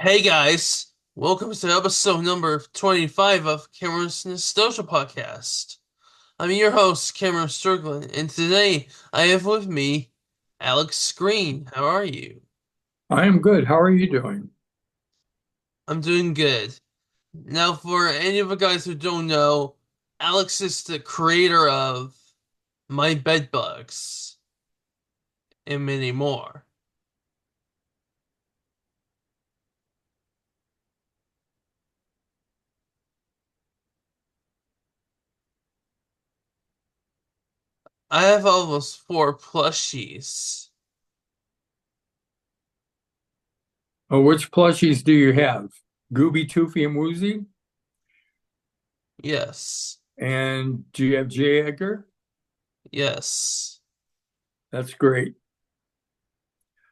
Hey guys, welcome to episode number 25 of Cameron's Nostalgia Podcast. I'm your host, Cameron Strickland, and today I have with me Alex Greene. How are you? I am good. How are you doing? I'm doing good. Now, for any of the guys who don't know, Alex is the creator of My Bedbugs and many more. I have almost four plushies. Which plushies do you have? Gooby, Toofy, and Woozy? Yes, And do you have J. Edgar? yes. That's great.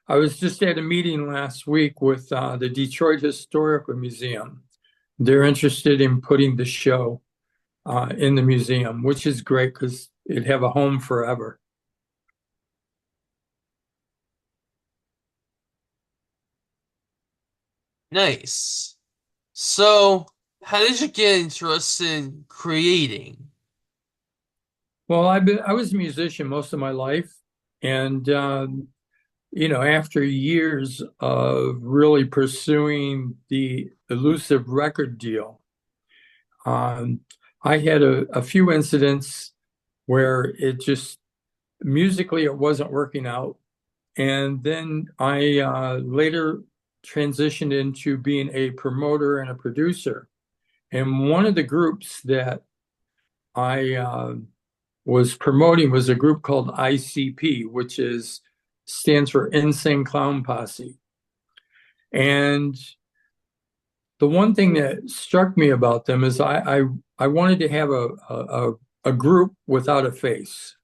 I was just at a meeting last week with the Detroit Historical Museum. They're interested in putting the show in the museum, which is great because it'd have a home forever. Nice. So, how did you get interested in creating? I was a musician most of my life, and after years of really pursuing the elusive record deal. Um, I had a few incidents where it just musically it wasn't working out. And then I later transitioned into being a promoter and a producer. And one of the groups that I was promoting was a group called ICP, which is stands for Insane Clown Posse. And the one thing that struck me about them is I wanted to have a group without a face.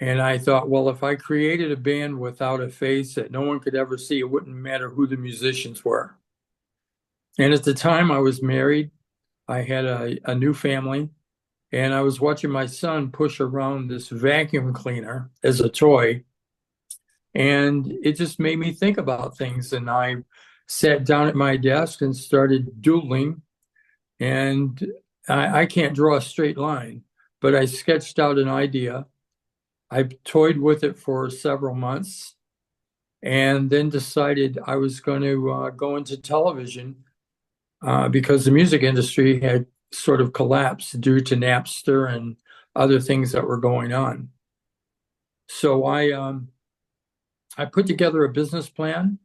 And I thought, well, if I created a band without a face that no one could ever see, it wouldn't matter who the musicians were. And at the time I was married, I had a new family, and I was watching my son push around this vacuum cleaner as a toy. And it just made me think about things. And I sat down at my desk and started doodling. And I can't draw a straight line, but I sketched out an idea. I toyed with it for several months and then decided I was going to go into television because the music industry had sort of collapsed due to Napster and other things that were going on. So I put together a business plan,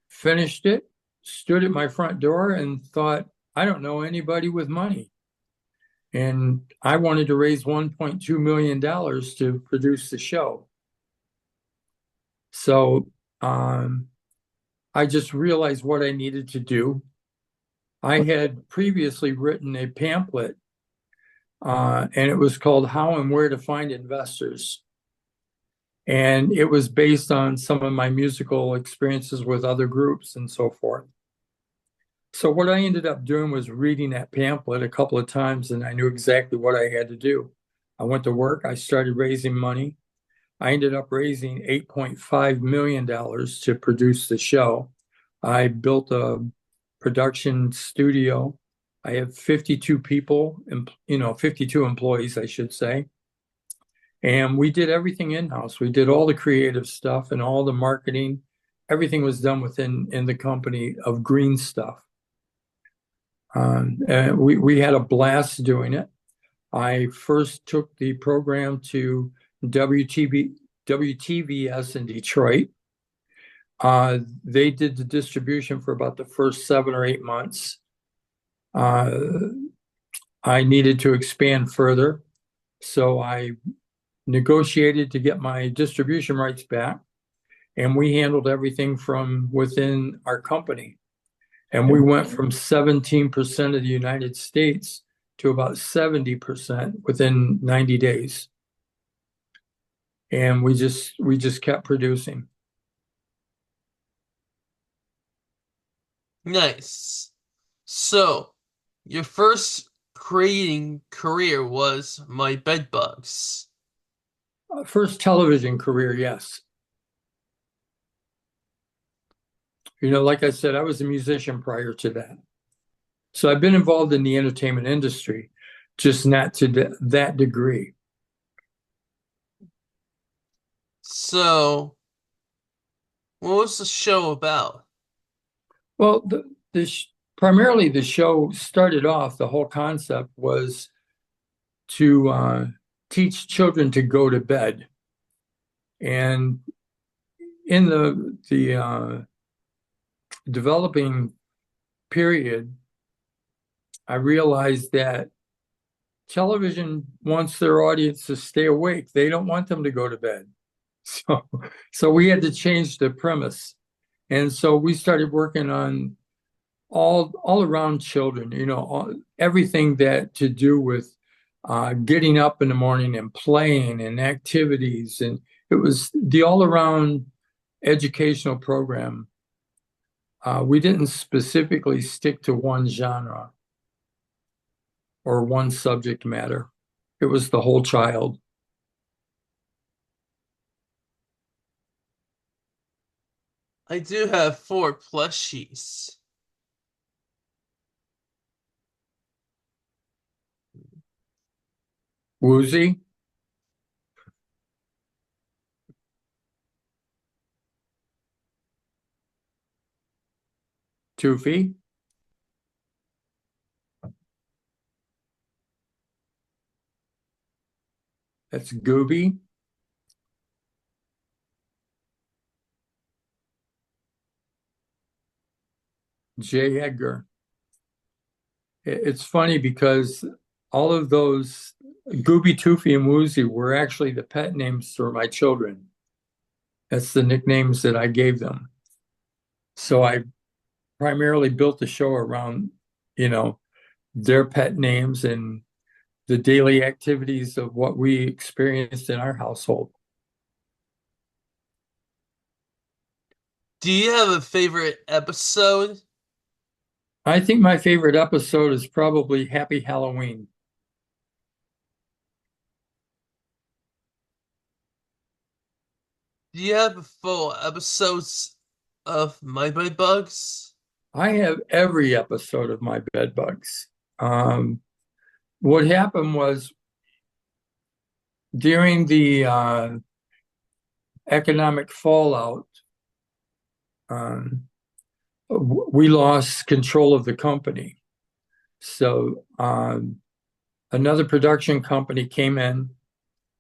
finished it, stood at my front door, and thought, I don't know anybody with money. And I wanted to raise $1.2 million to produce the show. So I just realized what I needed to do. I had previously written a pamphlet, and it was called How and Where to Find Investors. And it was based on some of my musical experiences with other groups and so forth. So what I ended up doing was reading that pamphlet a couple of times, and I knew exactly what I had to do. I went to work, I started raising money. I ended up raising $8.5 million to produce the show. I built a production studio. I have 52 people, 52 employees, I should say. And we did everything in-house. We did all the creative stuff and all the marketing. Everything was done within in the company of Green Stuff. And we had a blast doing it. I first took the program to WTVS in Detroit. They did the distribution for about the first 7 or 8 months. Uh, I needed to expand further, so I negotiated to get my distribution rights back, and we handled everything from within our company. And we went from 17% of the United States to about 70% within 90 days. And we just kept producing. Nice. So, your first creating career was My Bedbugs. First television career, yes. Like I said, I was a musician prior to that. So I've been involved in the entertainment industry, just not to that degree. So, what was the show about? Well, primarily the show started off, the whole concept was to teach children to go to bed. And in the developing period, I realized that television wants their audience to stay awake. They don't want them to go to bed. So, so we had to change the premise. And so we started working on all around children, everything that to do with getting up in the morning and playing and activities. And it was the all around educational program. We didn't specifically stick to one genre or one subject matter. It was the whole child. I do have four plushies. Woozy, Toofy, that's Gooby, J. Edgar. It's funny because all of those Gooby, Toofy, and Woozy were actually the pet names for my children. That's the nicknames that I gave them. So I primarily built the show around, you know, their pet names and the daily activities of what we experienced in our household. Do you have a favorite episode? I think my favorite episode is probably Happy Halloween. Do you have full episodes of My Bedbugs? I have every episode of My Bedbugs. Um, what happened was during the economic fallout, um, we lost control of the company. So another production company came in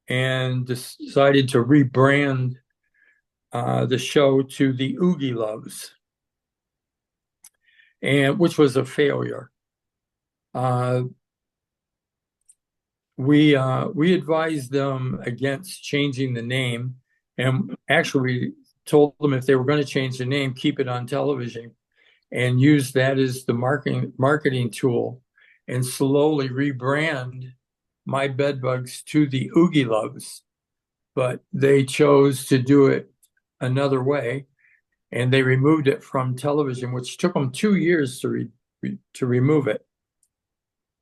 and decided to rebrand the show to the Oogie Loves, and which was a failure. Uh, we advised them against changing the name, and actually we told them if they were going to change the name, keep it on television and use that as the marketing tool, and slowly rebrand My Bedbugs to the Oogie Loves. But they chose to do it another way, and they removed it from television, which took them 2 years to remove it.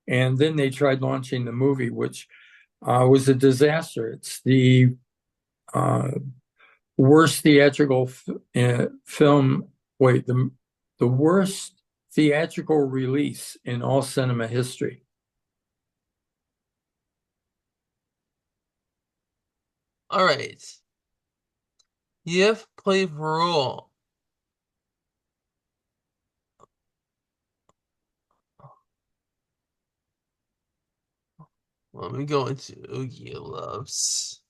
And then they tried launching the movie, which was a disaster. It's the uh, worst theatrical film. Wait, the worst theatrical release in all cinema history. All right. You have played role. Let me go into Oogie Loves.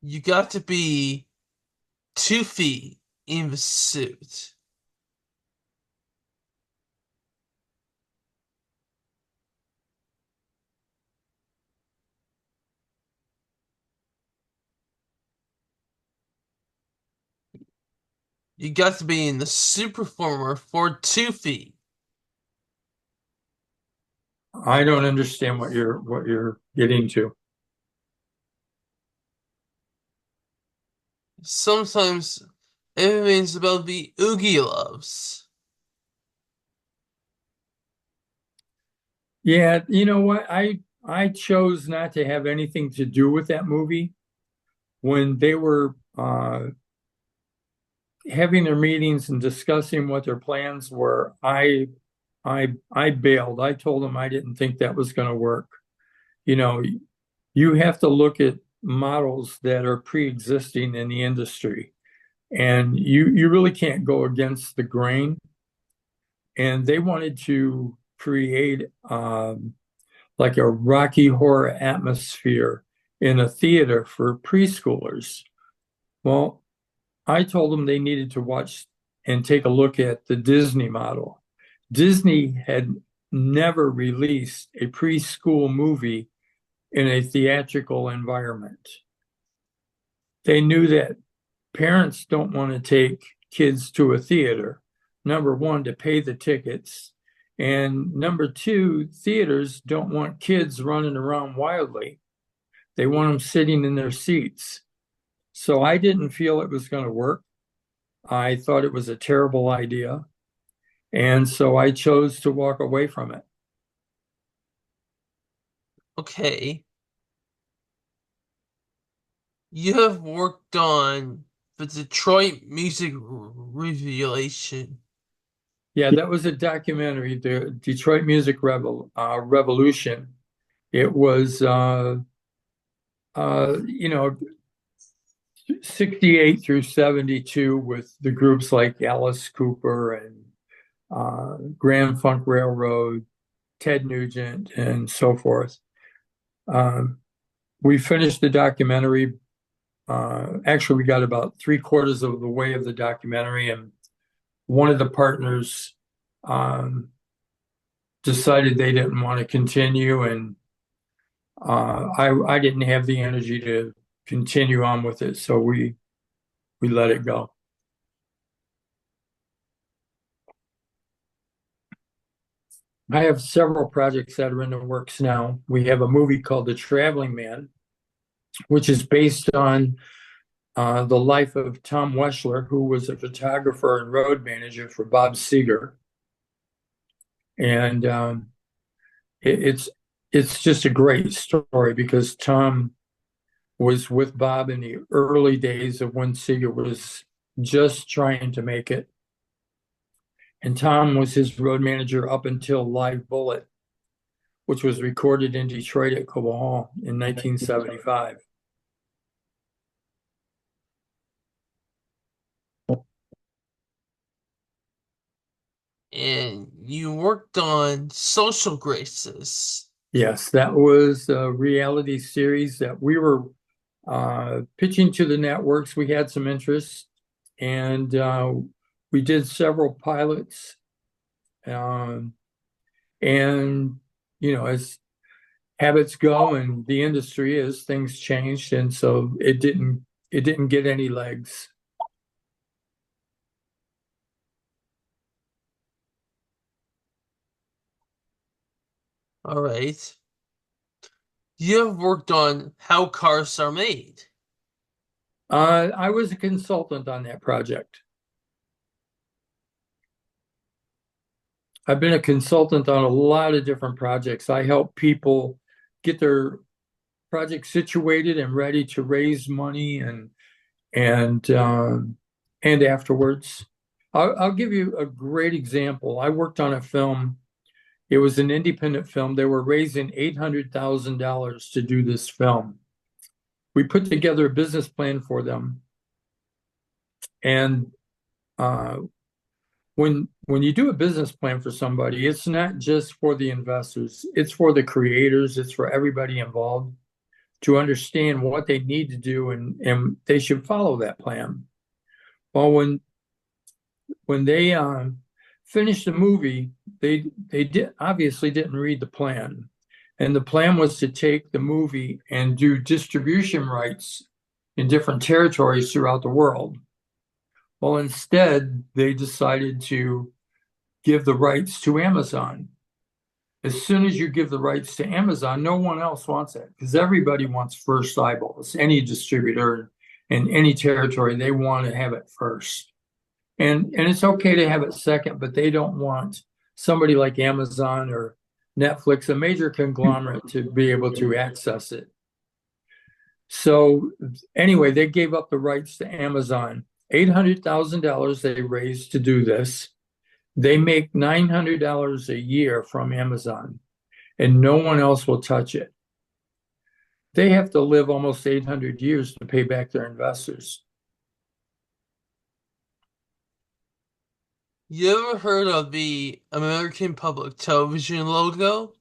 You got to be 2 feet in the suit. You got to be in the suit performer for 2 feet. I don't understand what you're getting to. Sometimes everything's about the Oogie Loves. Yeah, you know what? I chose not to have anything to do with that movie. When they were having their meetings and discussing what their plans were, I bailed. I told them I didn't think that was going to work. You know, you have to look at models that are pre-existing in the industry, and you really can't go against the grain. And they wanted to create like a Rocky Horror atmosphere in a theater for preschoolers. Well, I told them they needed to watch and take a look at the Disney model. Disney had never released a preschool movie in a theatrical environment. They knew that parents don't want to take kids to a theater, number one, to pay the tickets. And number two, theaters don't want kids running around wildly. They want them sitting in their seats. So I didn't feel it was going to work. I thought it was a terrible idea. And so I chose to walk away from it. Okay. You have worked on the Detroit Music Revelation. Yeah, that was a documentary, the Detroit Music Revolution. It was, you know, 68 through 72 with the groups like Alice Cooper and Grand Funk Railroad, Ted Nugent, and so forth. Um, we finished the documentary. Actually, we got about three-quarters of the way of the documentary, and one of the partners um, decided they didn't want to continue, and I didn't have the energy to continue on with it, so we let it go. I have several projects that are in the works now. We have a movie called The Traveling Man, which is based on the life of Tom Weschler, who was a photographer and road manager for Bob Seger. And it's just a great story because Tom was with Bob in the early days of when Seger was just trying to make it. And Tom was his road manager up until Live Bullet, which was recorded in Detroit at Cobo Hall in 1975. And you worked on Social Graces. Yes, that was a reality series that we were pitching to the networks. We had some interest, and we did several pilots. Um, and as habits go and the industry is, things changed, and so it didn't get any legs. All right. You have worked on How Cars Are Made. I was a consultant on that project. I've been a consultant on a lot of different projects. I help people get their project situated and ready to raise money and and afterwards. I'll give you a great example. I worked on a film. It was an independent film. They were raising $800,000 to do this film. We put together a business plan for them, and uh, when you do a business plan for somebody, it's not just for the investors, it's for the creators, it's for everybody involved to understand what they need to do, and they should follow that plan. Well, when they finished the movie, they obviously didn't read the plan. And the plan was to take the movie and do distribution rights in different territories throughout the world. Well, instead, they decided to give the rights to Amazon. As soon as you give the rights to Amazon, no one else wants it because everybody wants first eyeballs. Any distributor in any territory, they want to have it first. And it's okay to have it second, but they don't want somebody like Amazon or Netflix, a major conglomerate, to be able to access it. So anyway, they gave up the rights to Amazon. $800,000 they raised to do this. They make $900 a year from Amazon, and no one else will touch it. They have to live almost 800 years to pay back their investors. You ever heard of the American Public Television logo?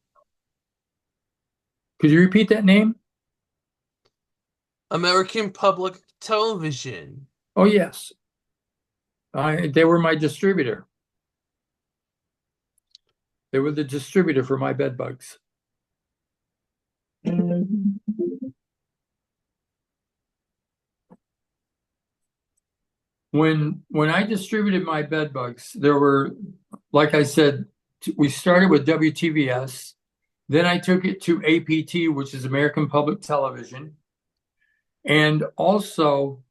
Could you repeat that name? American Public Television. Oh, yes. They were my distributor. They were the distributor for My Bedbugs. When I distributed My Bedbugs, there were, like I said, we started with WTVS. Then I took it to APT, which is American Public Television. And also,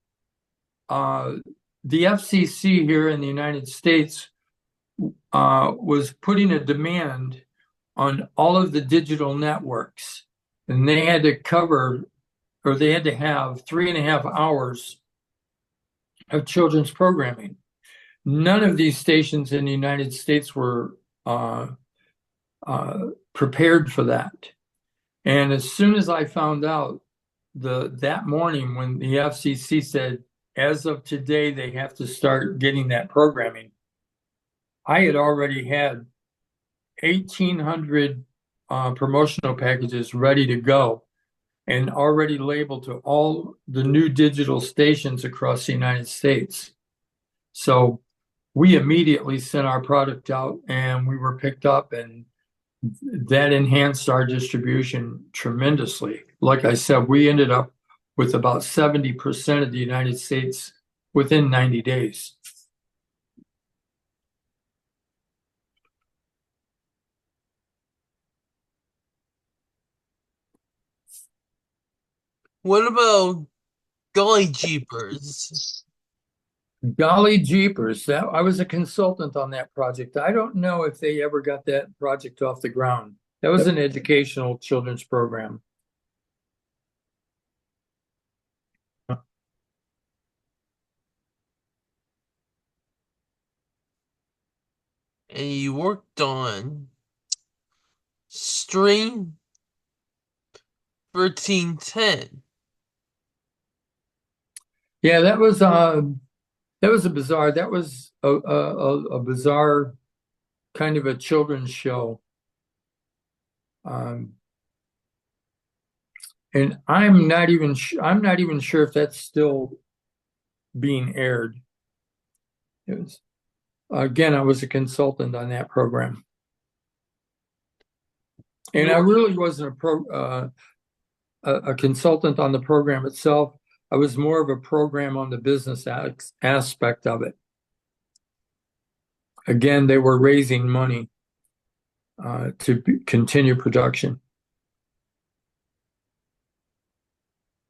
the FCC here in the United States was putting a demand on all of the digital networks. And they had to cover, or they had to have 3.5 hours of children's programming. None of these stations in the United States were prepared for that. And as soon as I found out that morning when the FCC said, as of today, they have to start getting that programming, I had already had 1,800 promotional packages ready to go and already labeled to all the new digital stations across the United States. So we immediately sent our product out and we were picked up, and that enhanced our distribution tremendously. Like I said, we ended up with about 70% of the United States within 90 days. What about Golly Jeepers? Golly jeepers, that I was a consultant on that project. I don't know if they ever got that project off the ground. That was an educational children's program. And you worked on Stream 1310. Yeah, that was a bizarre. That was a bizarre kind of a children's show. Um, and I'm not even sure if that's still being aired. It was again, I was a consultant on that program, and You I were, really wasn't a consultant on the program itself. I was more of a program on the business aspect of it. Again, they were raising money to continue production.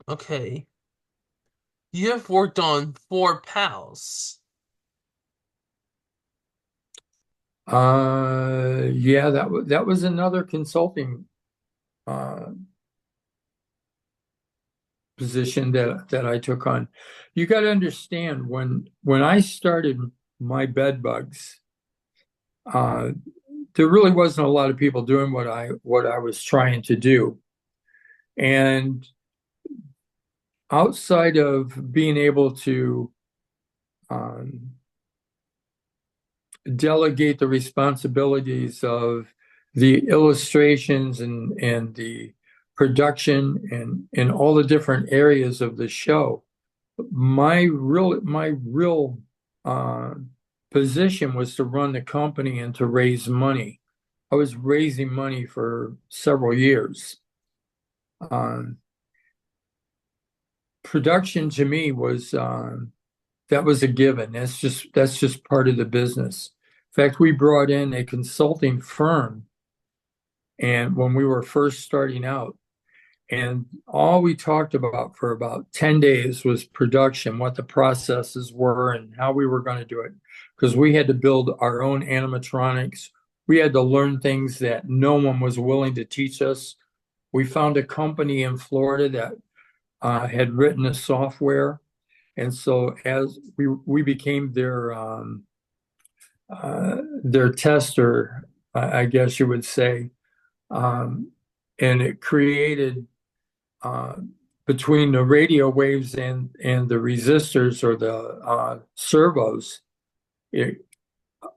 okay. You have worked on Four Pals. Yeah, that was another consulting uh, position that I took on. You got to understand when I started My Bedbugs, uh, there really wasn't a lot of people doing what I was trying to do, and outside of being able to um, delegate the responsibilities of the illustrations and the production and all the different areas of the show. My real uh, position was to run the company and to raise money. I was raising money for several years. Um, Production to me was that was a given. That's just part of the business. In fact, we brought in a consulting firm, and when we were first starting out, and all we talked about for about 10 days was production, what the processes were and how we were going to do it. Because we had to build our own animatronics, we had to learn things that no one was willing to teach us. We found a company in Florida that had written a software, and so as we became their tester, I guess you would say, um, and it created uh, between the radio waves and the resistors or the servos. It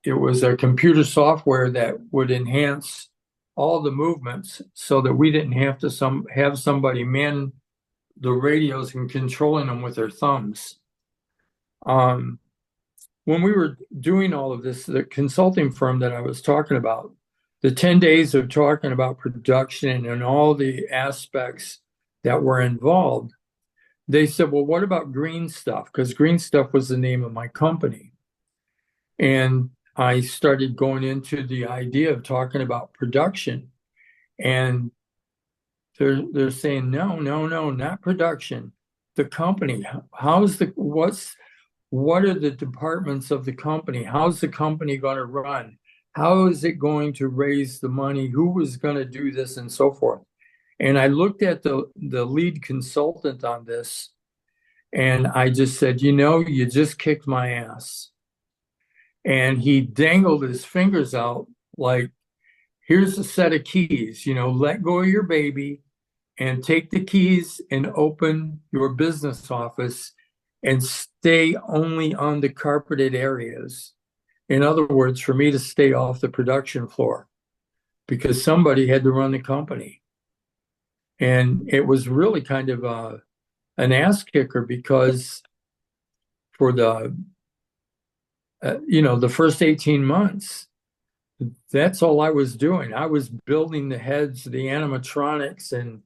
it was a computer software that would enhance all the movements so that we didn't have to have somebody man the radios and controlling them with their thumbs. Um, when we were doing all of this, the consulting firm that I was talking about, the 10 days of talking about production and all the aspects that were involved, they said, well, what about Green Stuff? Because Green Stuff was the name of my company. And I started going into the idea of talking about production. And they're saying, no, no, no, not production. The company. How's the what are the departments of the company? How's the company going to run? How is it going to raise the money? Who is going to do this and so forth? And I looked at the lead consultant on this and I just said, you just kicked my ass. And he dangled his fingers out like, here's a set of keys, let go of your baby and take the keys and open your business office and stay only on the carpeted areas. In other words, for me to stay off the production floor because somebody had to run the company. And it was really kind of an ass kicker because for the first 18 months, that's all I was doing. I was building the heads, the animatronics, and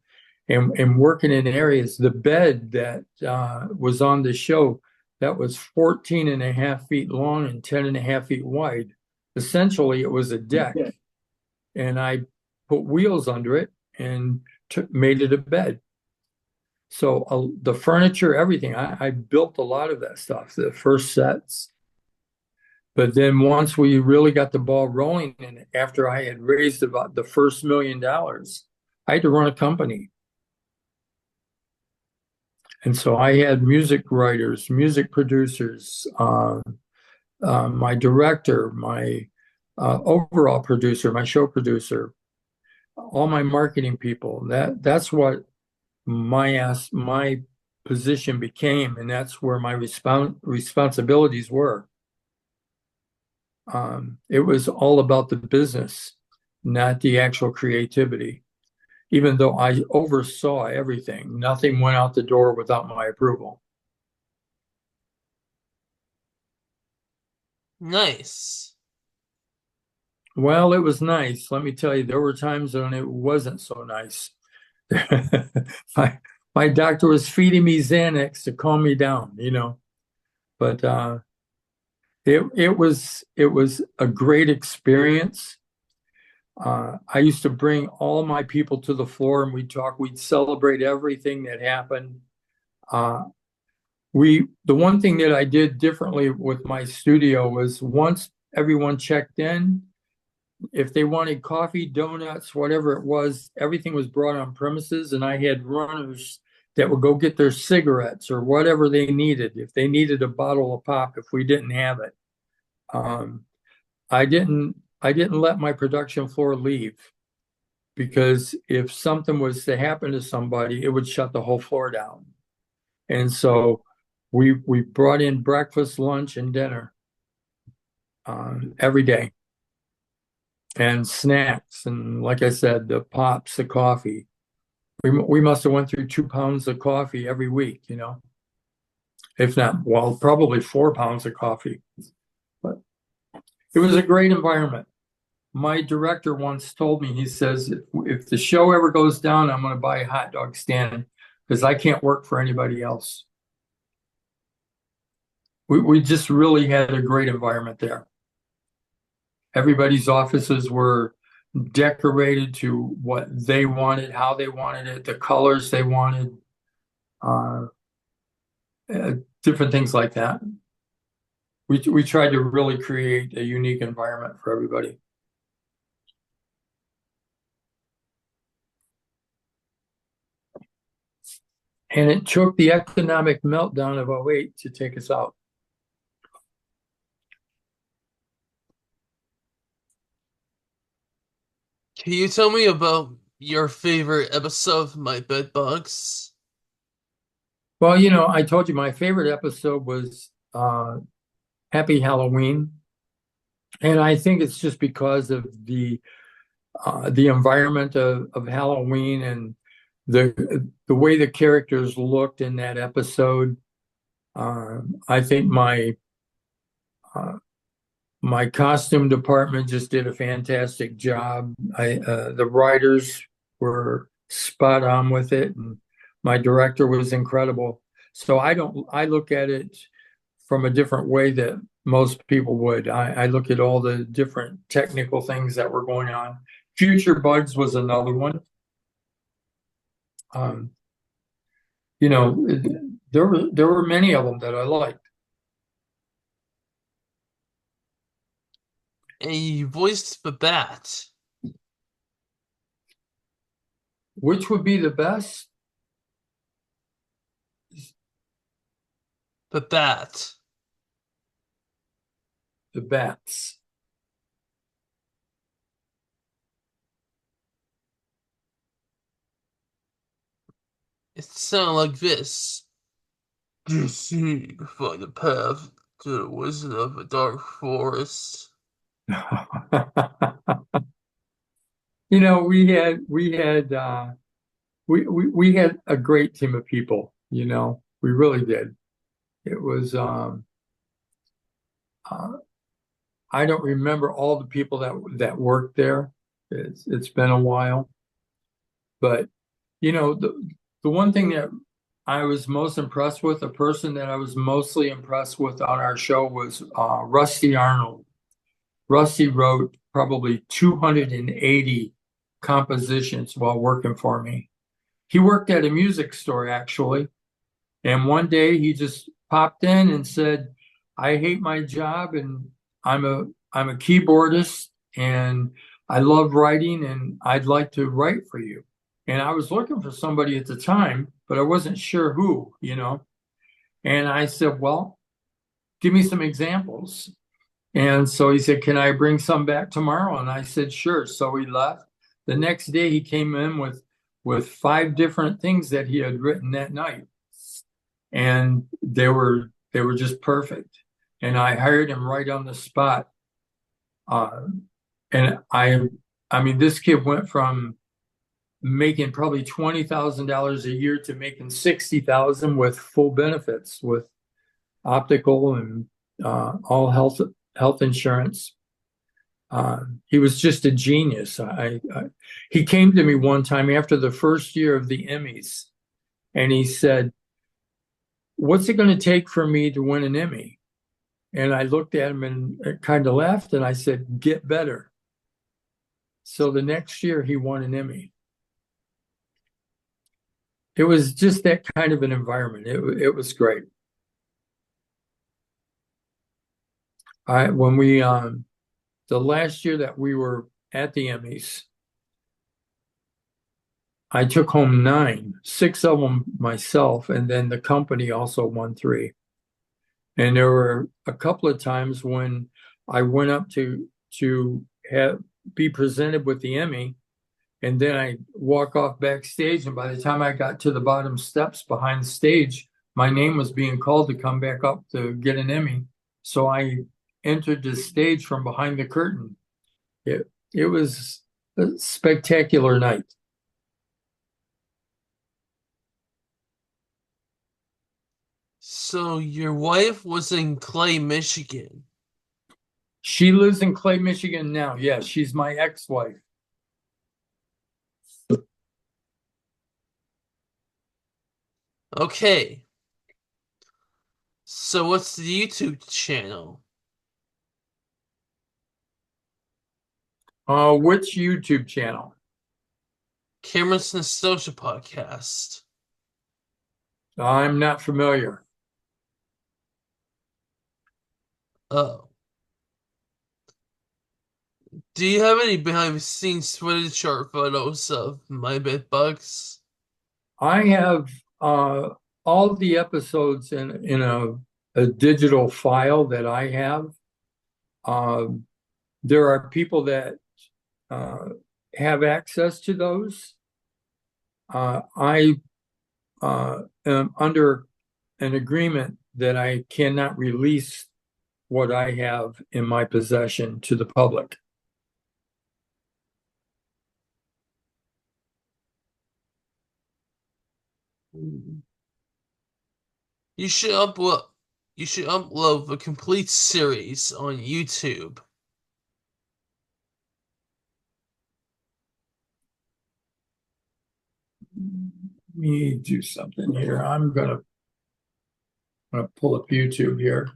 working in areas. The bed that was on the show that was 14 and a half feet long and 10 and a half feet wide. Essentially, it was a deck, and I put wheels under it and made it a bed. So the furniture, everything, I built a lot of that stuff, the first sets. But then once we really got the ball rolling, and after I had raised about the first $1 million, I had to run a company. And so I had music writers, music producers, my director, my overall producer, my show producer, all my marketing people. That's what my position became, and that's where my responsibilities were. It was all about the business, not the actual creativity. Even though I oversaw everything, nothing went out the door without my approval. Nice. Well, it was nice. Let me tell you, there were times when it wasn't so nice. my my doctor was feeding me Xanax to calm me down. But it was a great experience. I used to bring all my people to the floor and we'd talk, we'd celebrate everything that happened. Uh, the one thing that I did differently with my studio was once everyone checked in, if they wanted coffee, donuts, whatever it was, everything was brought on premises, and I had runners that would go get their cigarettes or whatever they needed. If they needed a bottle of pop, if we didn't have it, um, I didn't let my production floor leave because if something was to happen to somebody, it would shut the whole floor down. And so we brought in breakfast, lunch, and dinner every day, and snacks, and like I said, the pops, the coffee. We must have went through 2 pounds of coffee every week, if not, well, probably 4 pounds of coffee. But it was a great environment. My director once told me, he says, if the show ever goes down, I'm going to buy a hot dog stand because I can't work for anybody else. We just really had a great environment there. Everybody's offices were decorated to what they wanted, how they wanted it, the colors they wanted, uh, different things like that. We tried to really create a unique environment for everybody. And it took the economic meltdown of '08 to take us out. Can you tell me about your favorite episode of My Bedbugs? Well, I told you my favorite episode was Happy Halloween. And I think it's just because of the environment of Halloween and the way the characters looked in that episode. I think uh, my costume department just did a fantastic job. The writers were spot on with it, and my director was incredible. So I look at it from a different way that most people would. I look at all the different technical things that were going on. Future Bugs was another one. Um, you know, there were many of them that I liked. And you voiced the bat. Which would be the best? The bat. The bats. It sounded like this. Proceed to find the path to the wisdom of the dark forest. We had a great team of people, we really did. It was uh, I don't remember all the people that worked there. It's been a while, but the one thing that I was most impressed with, the person that I was mostly impressed with on our show was Rusty Arnold. Rusty wrote probably 280 compositions while working for me. He worked at a music store actually, and one day he just popped in and said, "I hate my job and I'm a I'm a keyboardist and I love writing and I'd like to write for you." And I was looking for somebody at the time, but I wasn't sure who. And I said, "Well, give me some examples." And so he said, "Can I bring some back tomorrow?" And I said, "Sure." So he left. The next day he came in with five different things that he had written that night. And they were just perfect. And I hired him right on the spot. Uh, and I mean, this kid went from making probably $20,000 a year to making 60,000 with full benefits, with optical and all health insurance. He was just a genius. He came to me one time after the first year of the Emmys, and he said, "What's it going to take for me to win an Emmy?" And I looked at him and kind of laughed, and I said, "Get better." So the next year he won an Emmy. It was just that kind of an environment. It was great. I when we The last year that we were at the Emmys, I took home nine, six of them myself, and then the company also won three. And there were a couple of times when I went up to be presented with the Emmy, and then I walk off backstage, and by the time I got to the bottom steps behind the stage, my name was being called to come back up to get an Emmy. So I entered the stage from behind the curtain. It was a spectacular night. So your wife was in Clay, Michigan. She lives in Clay, Michigan now. Yes, she's my ex-wife. Okay. So what's the YouTube channel? Which YouTube channel? Cameron's Nostalgia Podcast. I'm not familiar. Oh. Do you have any behind the scenes footage or photos of My Bedbugs? I have uh, all the episodes in a digital file that I have. Um, there are people that uh, have access to those. I am under an agreement that I cannot release what I have in my possession to the public. You should upload you should upload the complete series on YouTube. Let me do something here. I'm gonna pull up YouTube here.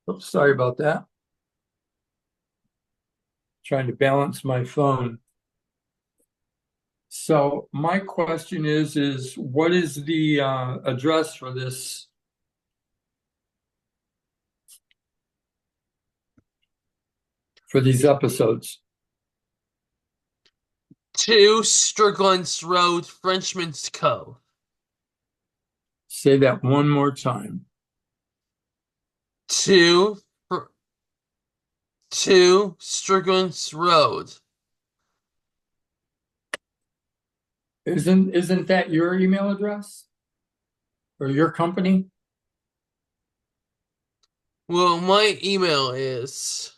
Oops, sorry about that. Trying to balance my phone. So my question is what is the address for these episodes? 2 Strickland's Road, Frenchman's Cove. Say that one more time. 2 Fr- 2 Strickland's Road. Isn't that your email address or your company? Well, my email is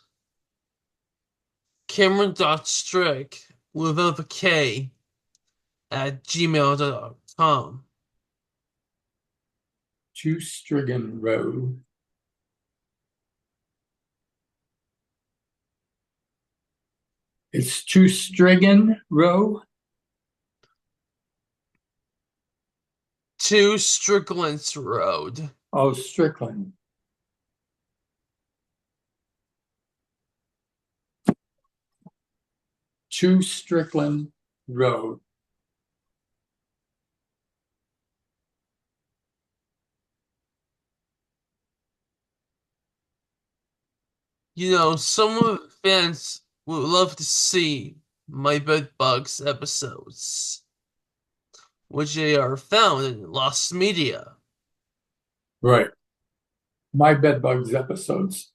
Cameron.strick without the K at gmail.com. 2 Strigan Road. It's 2 Strigan Row. 2 Strickland's Road. Oh, Strickland. 2 Strickland Road. You know, some of the fans would love to see My Bedbugs episodes, which they are found in Lost Media. Right. My Bedbugs episodes.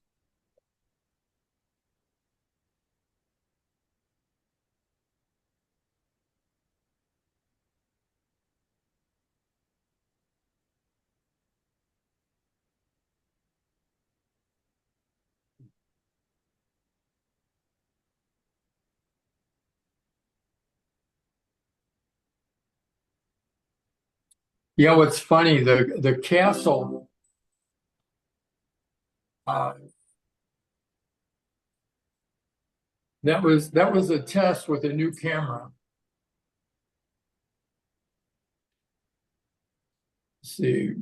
Yeah, what's funny, the castle, uh, that was a test with a new camera. Let's see.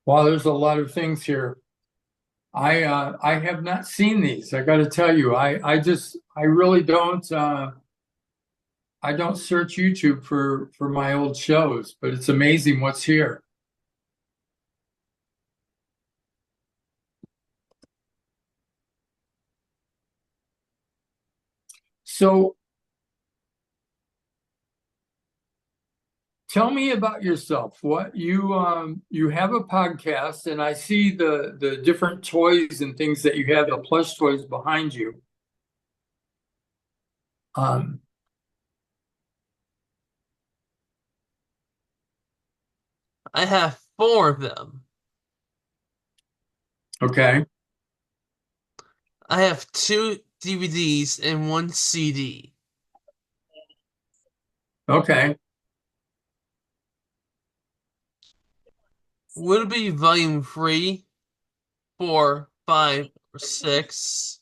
Wow, there's a lot of things here. I have not seen these. I got to tell you, I really don't I don't search YouTube for my old shows, but it's amazing what's here. So tell me about yourself. What you have a podcast, and I see the different toys and things that you have, the plush toys behind you. Um, I have 4 of them. okay, I have 2 DVDs and 1 CD. okay. Would it be volume 3, 4, 5, or 6?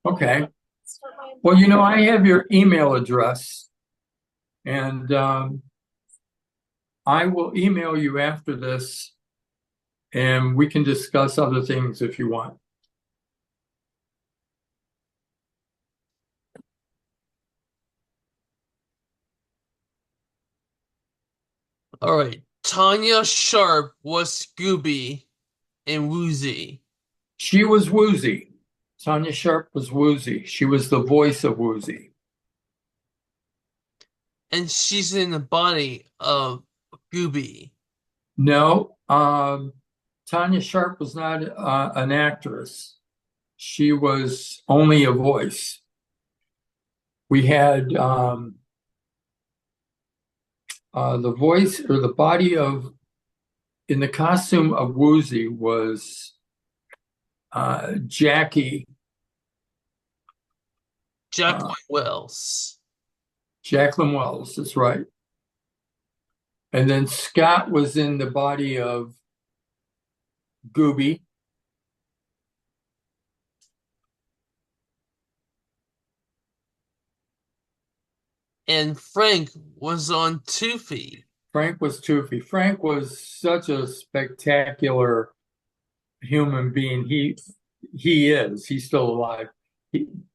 Okay. Well, I have your email address, and I will email you after this, and we can discuss other things if you want. All right. Tanya Sharp was Scooby and Woozy, She was Woozy. Sonia Sharp was Woozy. She was the voice of Woozy. and she's in the body of Gooby. No, Tanya Sharp was not an actress. She was only a voice. We had the voice or the body of, in the costume of Woozy was Jackie, Jacqueline uh, Wells. Jacqueline Wells, that's right. And then Scott was in the body of Gooby. And Frank was on Toofy. Frank was Toofy. Frank was such a spectacular human being. He is. He's still alive.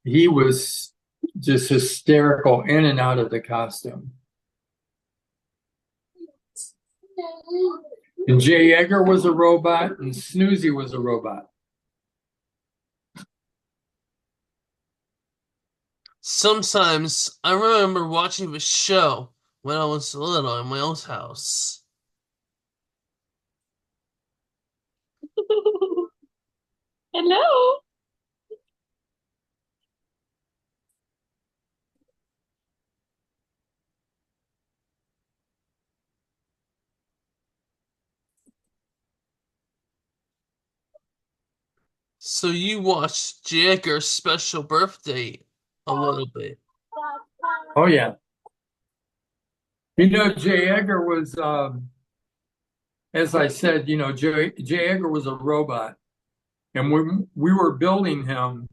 He was just hysterical in and out of the costume. And Jay Edgar was a robot, and Snoozy was a robot. Sometimes I remember watching the show when I was little in my old house. Hello. So you watched Jagger's special birthday a little bit. Oh yeah. Jay Edgar was, as I said, Jay Edgar was a robot, and we were building him.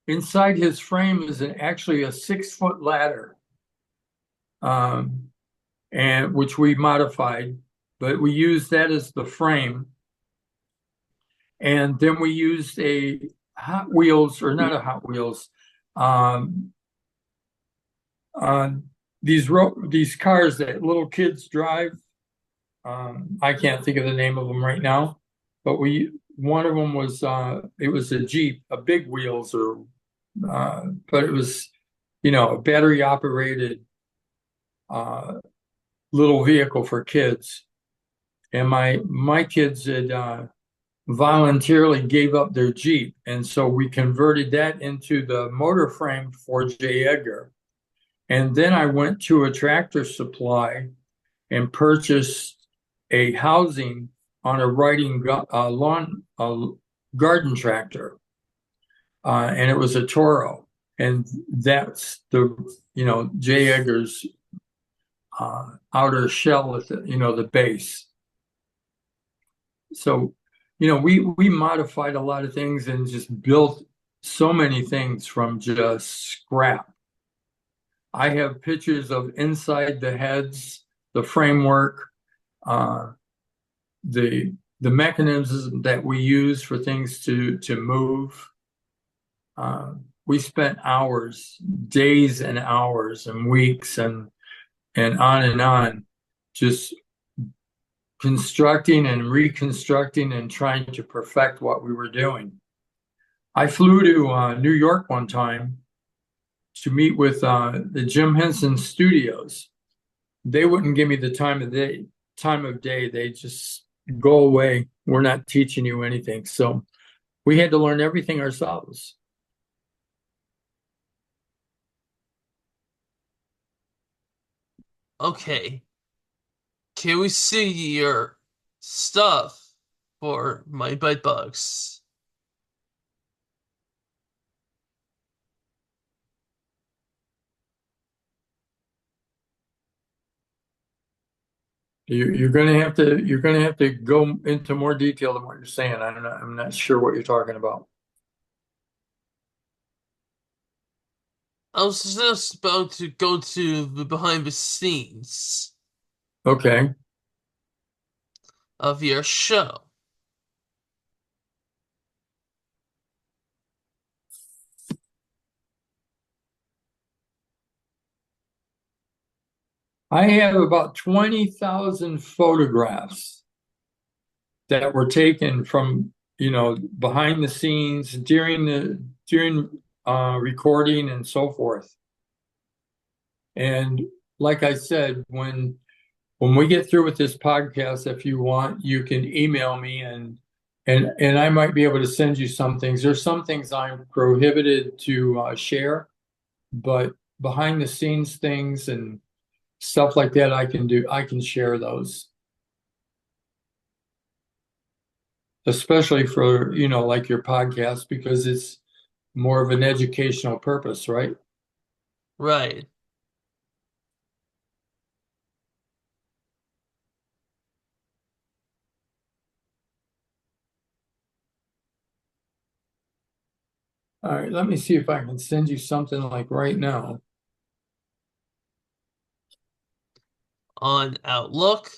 Inside his frame is actually a 6-foot ladder, um, and which we modified, but we used that as the frame. And then we used a Hot Wheels, or not a Hot Wheels, um, these cars that little kids drive. I can't think of the name of them right now, but one of them was it was a Jeep, a big wheels, or but it was a battery operated uh, little vehicle for kids. And my kids had voluntarily gave up their Jeep, and so we converted that into the motor frame for J. Edgar. And then I went to a Tractor Supply and purchased a housing on a lawn garden tractor, and it was a Toro, and that's the J. Edgar's outer shell with the base. So we modified a lot of things and just built so many things from just scrap. I have pictures of inside the heads, the framework, uh, the mechanisms that we use for things to move. We spent hours, days and hours and weeks and on, just constructing and reconstructing and trying to perfect what we were doing. I flew to New York one time to meet with the Jim Henson Studios. They wouldn't give me the time of day. They just go away. We're not teaching you anything. So we had to learn everything ourselves. Okay. Can we see your stuff for My Bedbugs? You're gonna have to go into more detail than what you're saying. I'm not sure what you're talking about. I was just about to go to the behind the scenes Okay. of your show. I have about 20,000 photographs that were taken from, behind the scenes during recording and so forth. And like I said, when we get through with this podcast, if you want, you can email me and I might be able to send you some things. There's some things I'm prohibited to share, but behind the scenes things and stuff like that, I can do. I can share those, especially for, like your podcast, because it's more of an educational purpose, right? Right. All right, let me see if I can send you something like right now. On Outlook.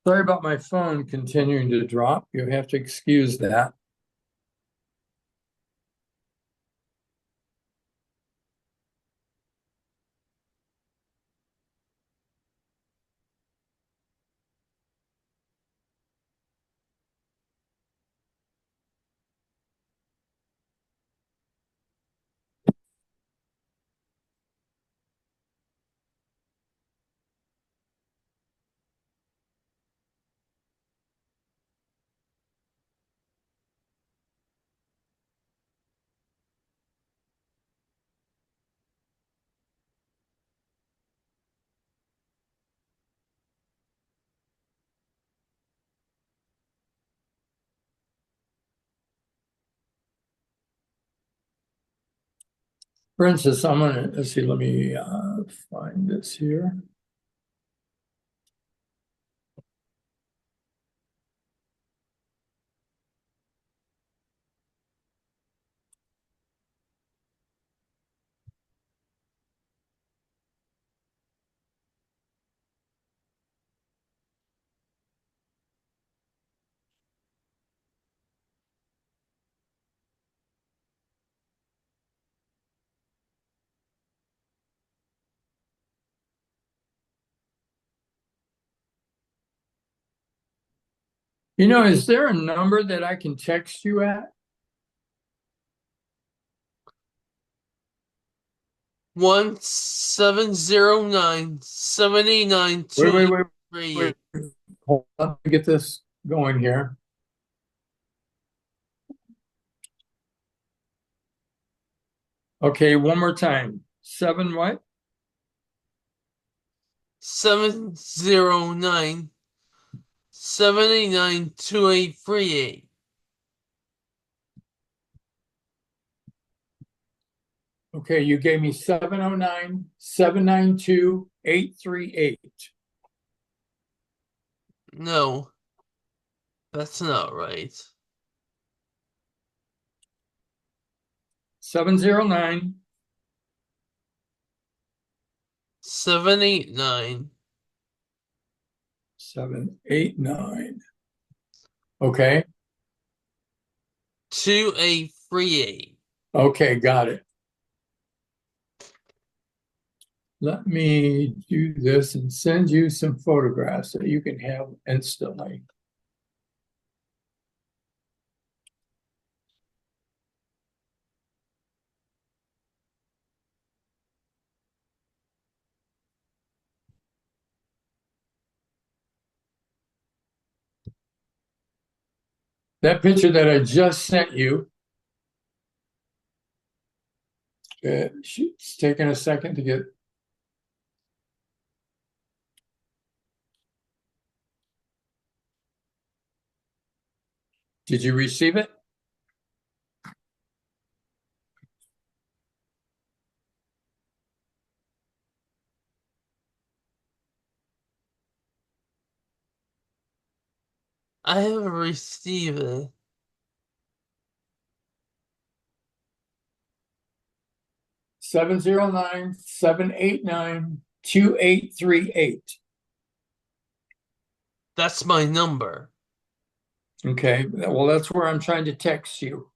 Sorry about my phone continuing to drop. You have to excuse that. For instance, let's see, let me find this here. Is there a number that I can text you at? 1-709-789-2838. Wait, wait, wait, wait. Hold on, let me get this going here. Okay, one more time. Seven what? 709-789-2838. Okay, you gave me 709-792-838. No, that's not right. 709 789 789. Okay. 2838. Okay, got it. Let me do this and send you some photographs that you can have instantly. That picture that I just sent you, it's taking a second to get. Did you receive it? I haven't received it. Seven zero nine 789 2838. That's my number. Okay, well, that's where I'm trying to text you.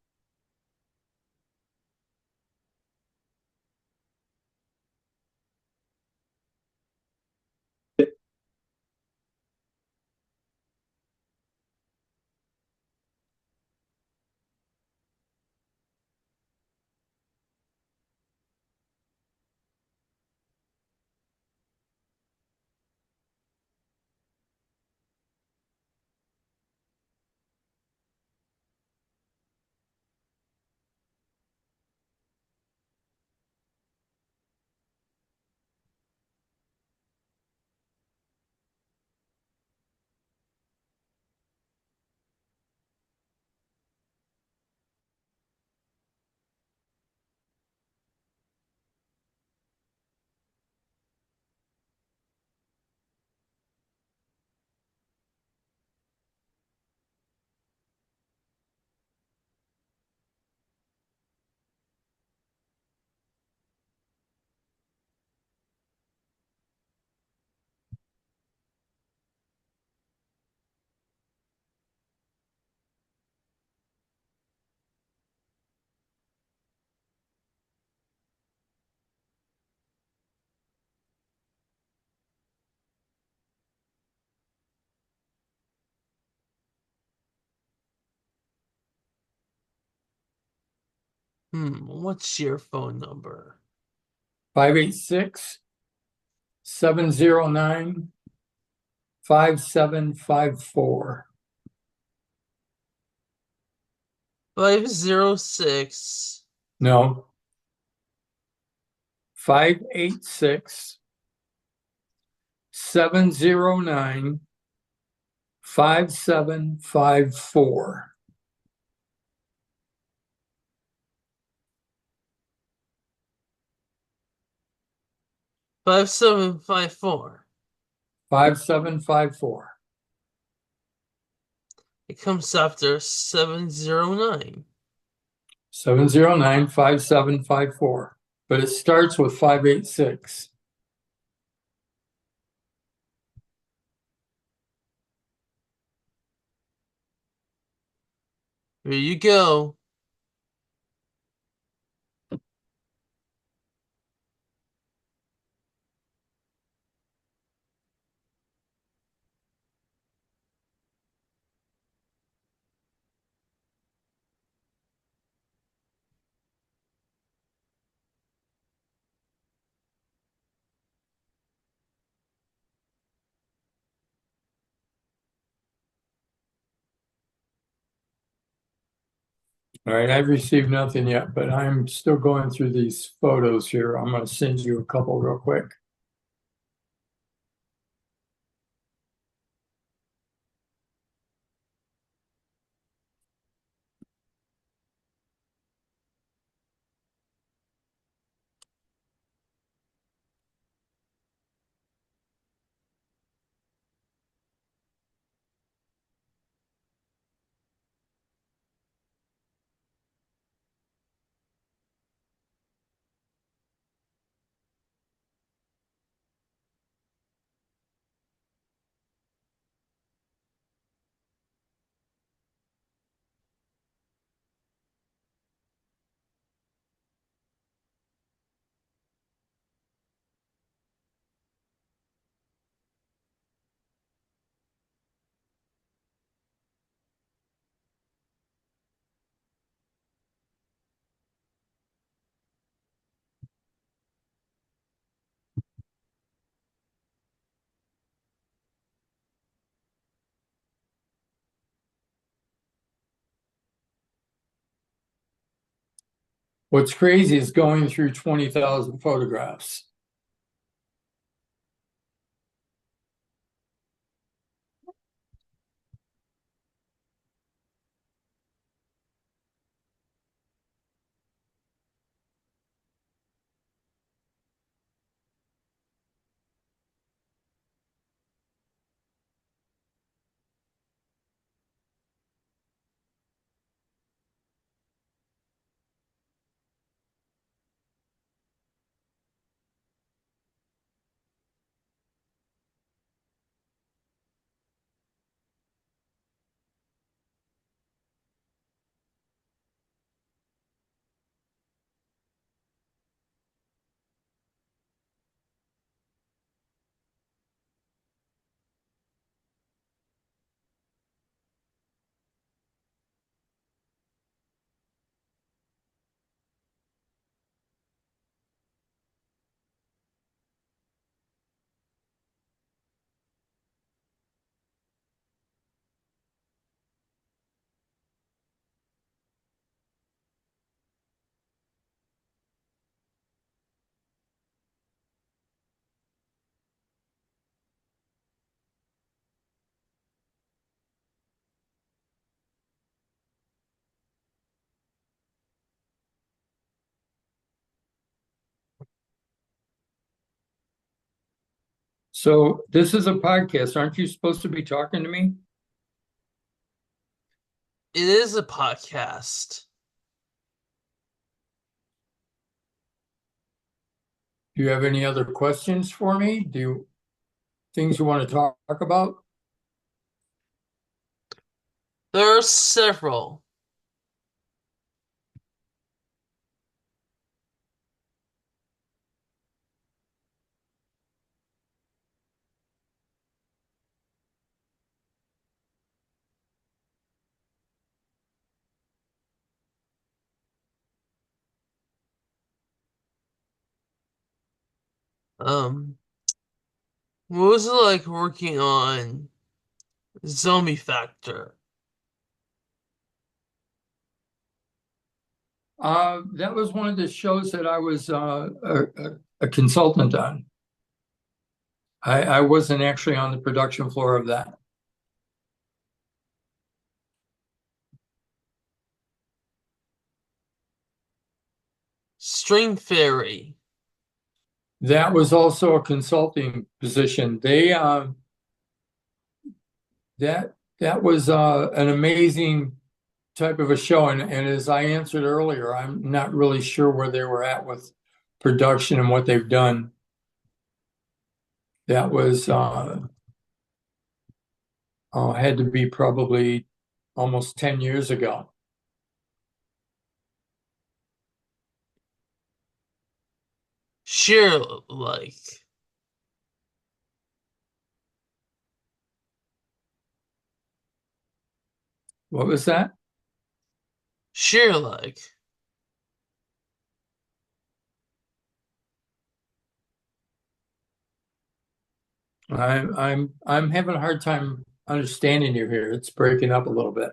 What's your phone number? 586 709 5754. 506. No, 586 709 5754. 5754. 5754. It comes after 709. 709 5754. But it starts with 586. Here you go. All right, I've received nothing yet, but I'm still going through these photos here. I'm going to send you a couple real quick. What's crazy is going through 20,000 photographs. So this is a podcast. Aren't you supposed to be talking to me? It is a podcast. Do you have any other questions for me? Things you want to talk about? There are several. Um, what was it like working on Zombie Factor? That was one of the shows that I was a consultant on. I wasn't actually on the production floor of that. String Fairy. That was also a consulting position. That was an amazing type of a show, and as I answered earlier, I'm not really sure where they were at with production and what they've done. That was had to be probably almost 10 years ago. Sheer like. What was that? Sheer like. I'm having a hard time understanding you here. It's breaking up a little bit.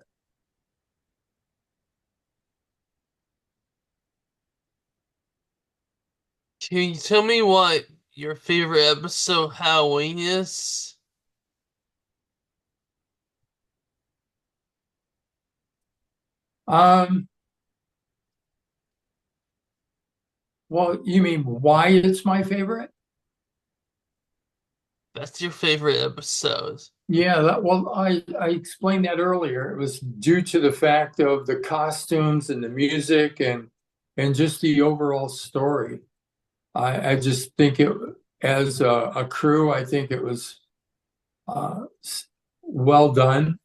Can you tell me what your favorite episode of Halloween is? Um, well, you mean why it's my favorite? That's your favorite episode. Yeah, I explained that earlier. It was due to the fact of the costumes and the music and just the overall story. I just think it as a crew, I think it was well done.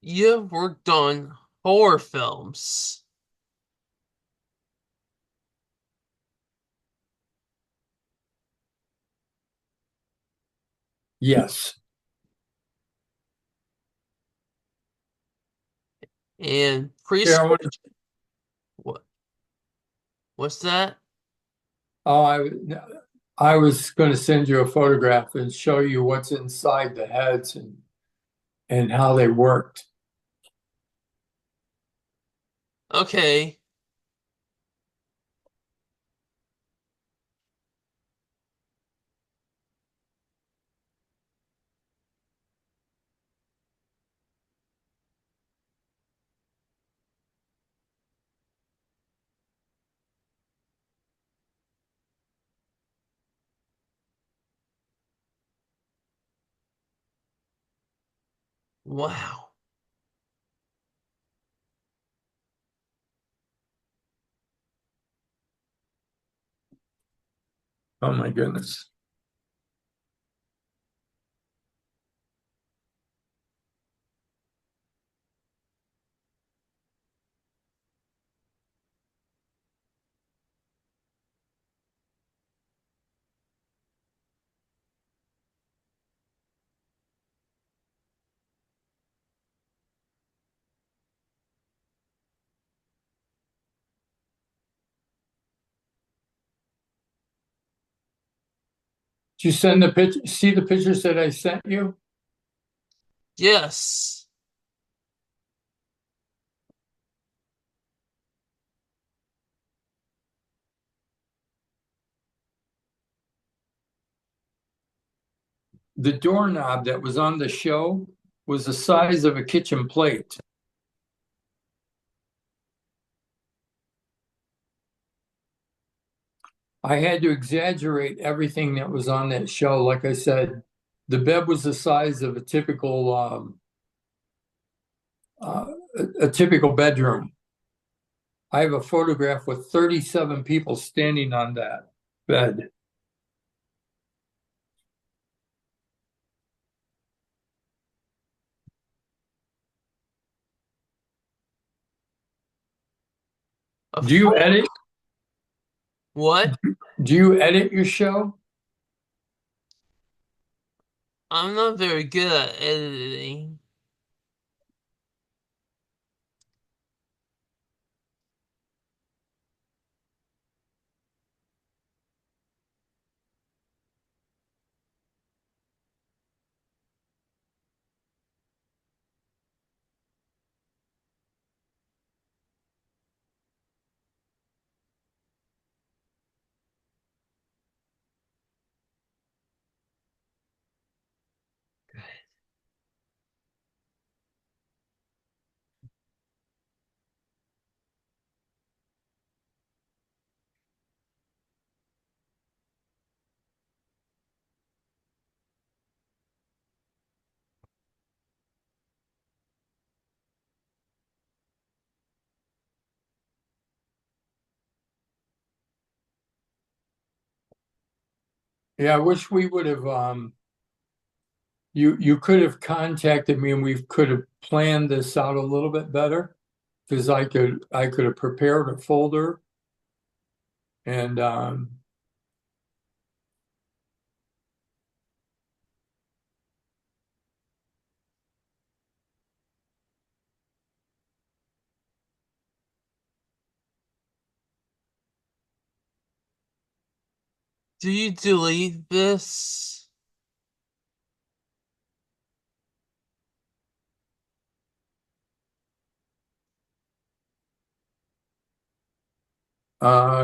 You've worked on horror films. Yes. And Here, I preschool. want to. What? What's that? Oh, I I was going to send you a photograph and show you what's inside the heads and how they worked. Okay. Wow. Oh my goodness. Did you send the picture, see the pictures that I sent you? Yes. The doorknob that was on the show was the size of a kitchen plate. I had to exaggerate everything that was on that show. Like I said, the bed was the size of a typical uh, a typical bedroom. I have a photograph with 37 people standing on that bed. A Do you photo. edit? What? Do you edit your show? I'm not very good at editing. Yeah, I wish we would have you could have contacted me and we could have planned this out a little bit better because I could have prepared a folder and Do you delete this?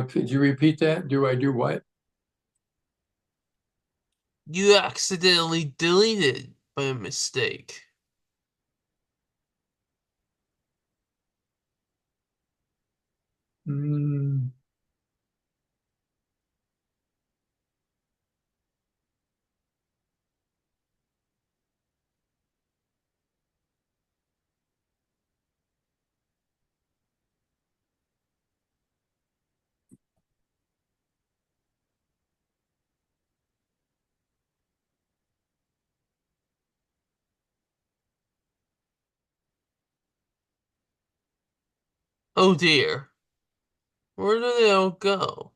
could you repeat that? Do I do what? You accidentally deleted by mistake. Mm, Oh dear. Where did they all go?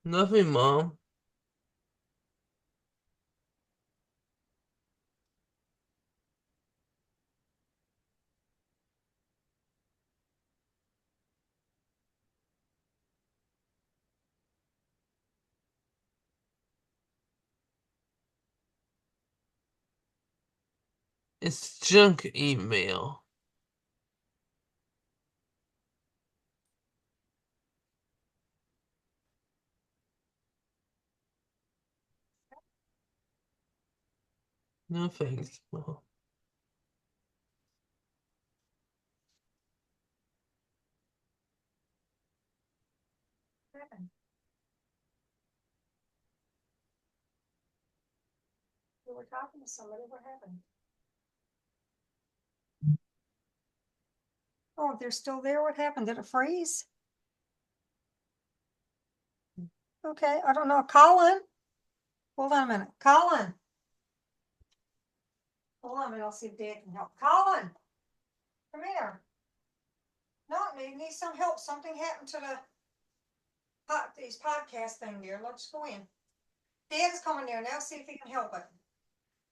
Nothing, Mom. It's junk email. No thanks. Well, You were talking to somebody, what happened? Oh, they're still there, what happened? Did it freeze? Okay, I don't know, Colin? Hold on a minute, Colin? Hold on a minute, I'll see if Dad can help. Colin! Come here. No, it needs some help, something happened to these podcast thing there, let's go in. Dad's coming there now, see if he can help it.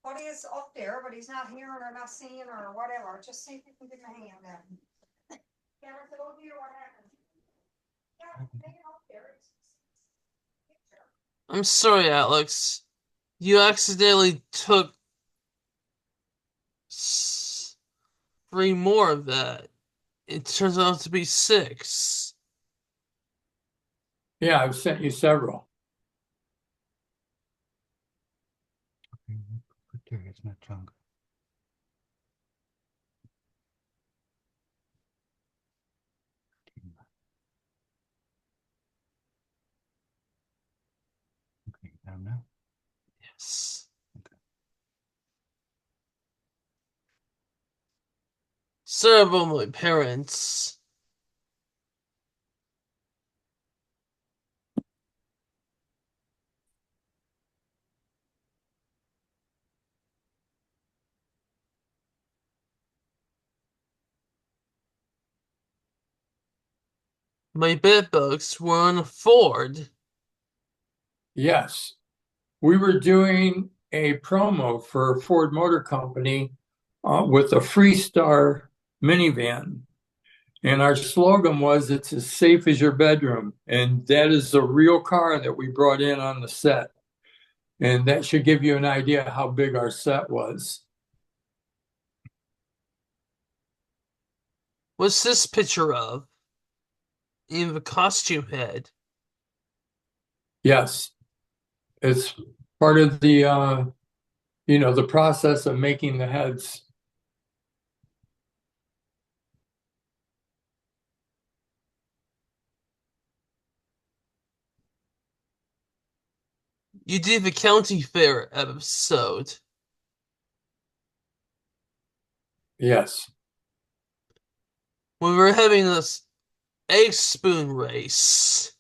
What is up there, but he's not hearing or not seeing or whatever, just see if you can give him a hand then. Cameron said, oh dear, what happened? Yeah, hang up there. I'm sorry, Alex. You accidentally took 3 more of that. It turns out to be 6. Yeah, I've sent you several. Put there, it's not junk. Okay, now. Yes. Sorry about my parents. My bedbugs were on a Ford. Yes, we were doing a promo for Ford Motor Company with a Freestar minivan. And our slogan was, it's as safe as your bedroom. And that is the real car that we brought in on the set. And that should give you an idea how big our set was. What's this picture of? In the costume head. Yes, it's part of the process of making the heads. You did the county fair episode. Yes, We were having this egg spoon race.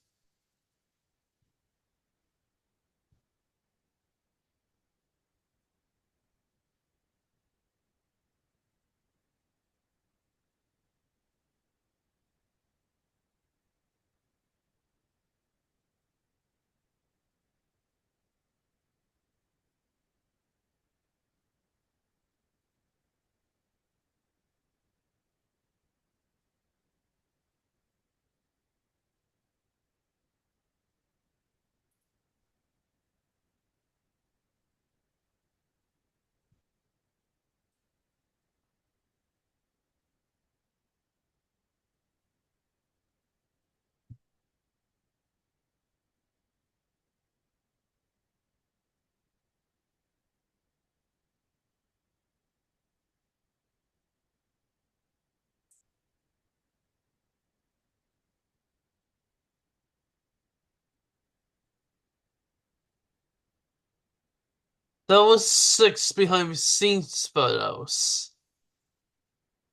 That was 6 behind the scenes photos.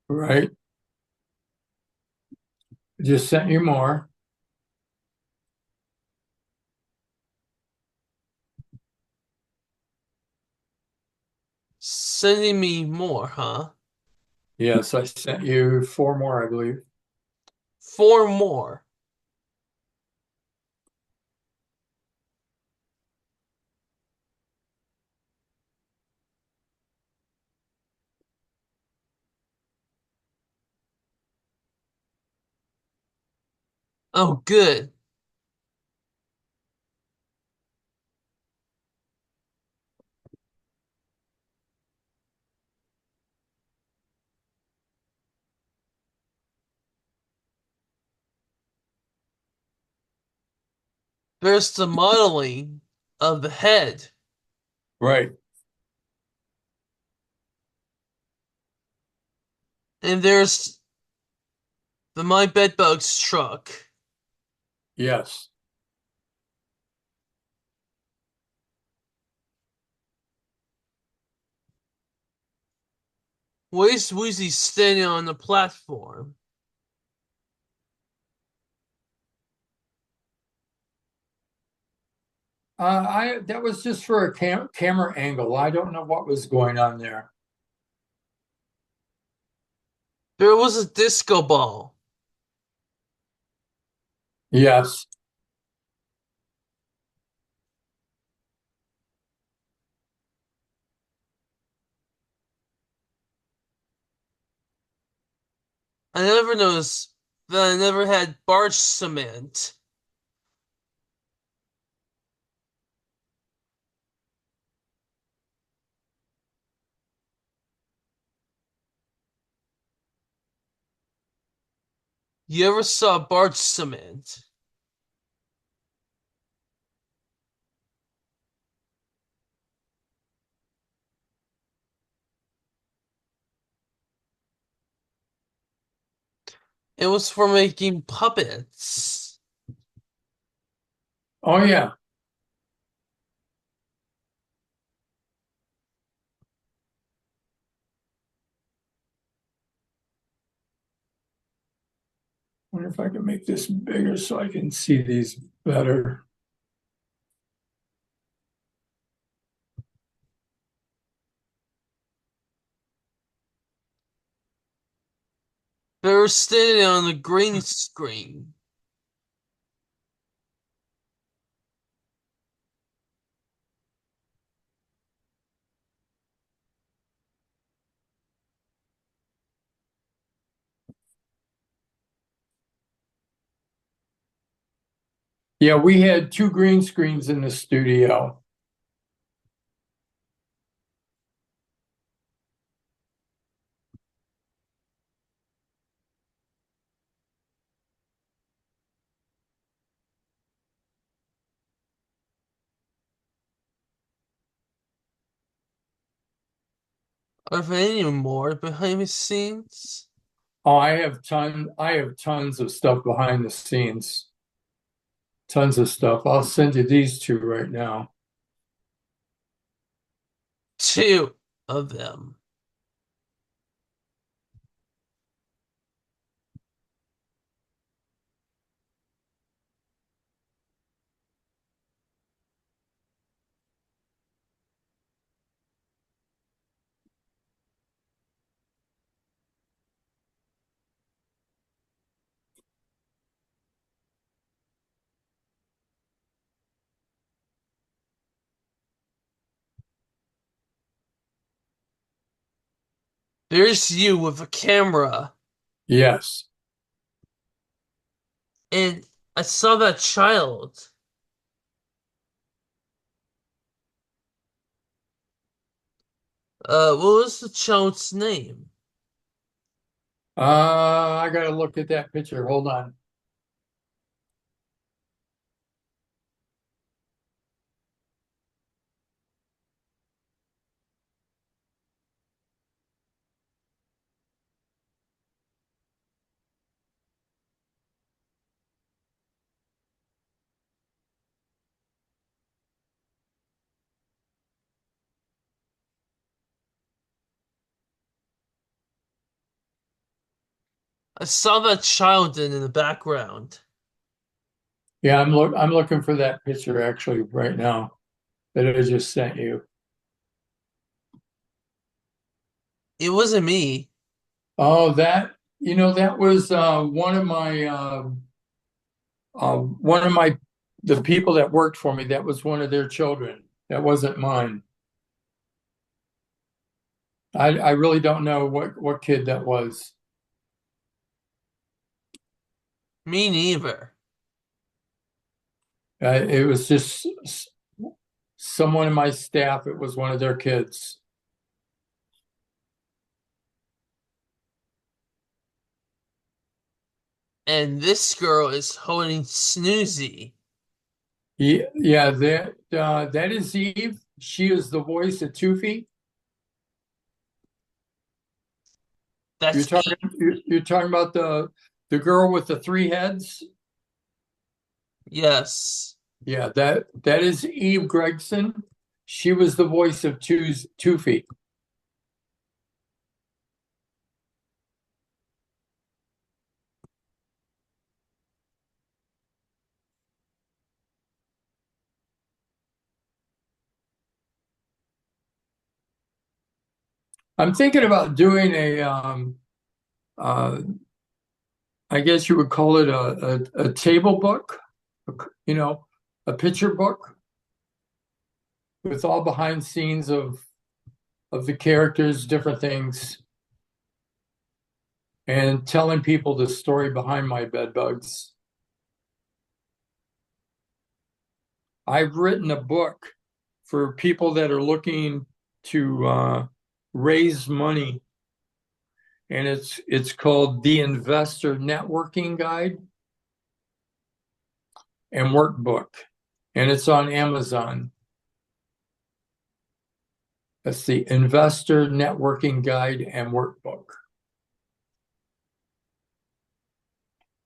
right. Just sent you more. Sending me more, huh? Yes, I sent you 4 more, I believe. 4 more. Oh, good. There's the modeling of the head. Right. And there's the My Bedbugs truck. Yes. Where's Woozy standing on the platform? I that was just for a camera angle. I don't know what was going on there. There was a disco ball. Yes. I never noticed that I never had barge cement. You ever saw barge cement? It was for making puppets. Oh yeah. Wonder if I can make this bigger so I can see these better. They were standing on the green screen. Yeah, we had two green screens in the studio. Are there any more behind the scenes? Oh, I have tons of stuff behind the scenes. Tons of stuff. I'll send you these two right now. Two of them. There's you with a camera. Yes. And I saw that child. What was the child's name? I gotta look at that picture. Hold on. I saw that child in the background. Yeah, I'm looking for that picture actually right now that I just sent you. It wasn't me. Oh, that was one of my the people that worked for me. That was one of their children. That wasn't mine. I really don't know what kid that was. Me neither. It was just someone in my staff. It was one of their kids. And this girl is holding Snoozy. Yeah, that is Eve. She is the voice of Tufi. You're That's talking you're talking about the girl with the three heads? yes. Yeah, that is Eve Gregson. She was the voice of Tufi. I'm thinking about doing uh, I guess you would call it a table book, you know, a picture book with all behind scenes of the characters, different things, and telling people the story behind my bedbugs. I've written a book for people that are looking to raise money, and it's called The Investor Networking Guide and Workbook, and it's on Amazon. That's the Investor Networking Guide and Workbook.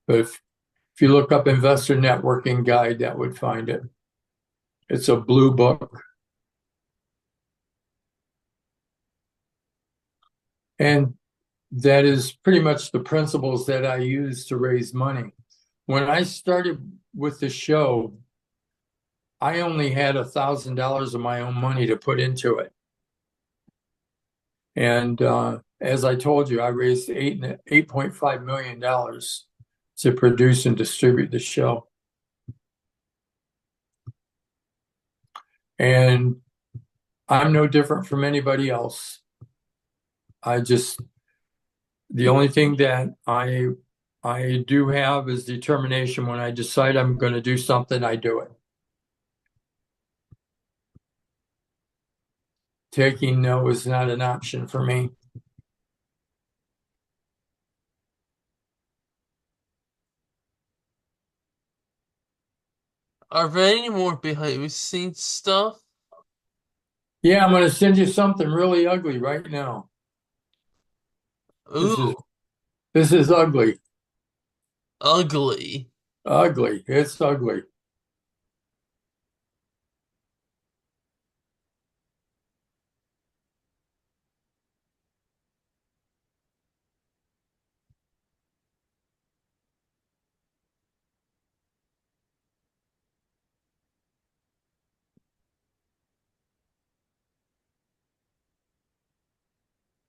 But if you look up Investor Networking Guide, that would find it. It's a blue book. And that is pretty much the principles that I use to raise money. When I started with the show, I only had $1,000 of my own money to put into it. And as I told you, I raised $8.5 million to produce and distribute the show. And I'm no different from anybody else. The only thing that I do have is determination. When I decide I'm going to do something, I do it. Taking no is not an option for me. Are there any more behind the scenes stuff? Yeah, I'm going to send you something really ugly right now. This is Ooh, this is ugly. ugly. Ugly. It's ugly.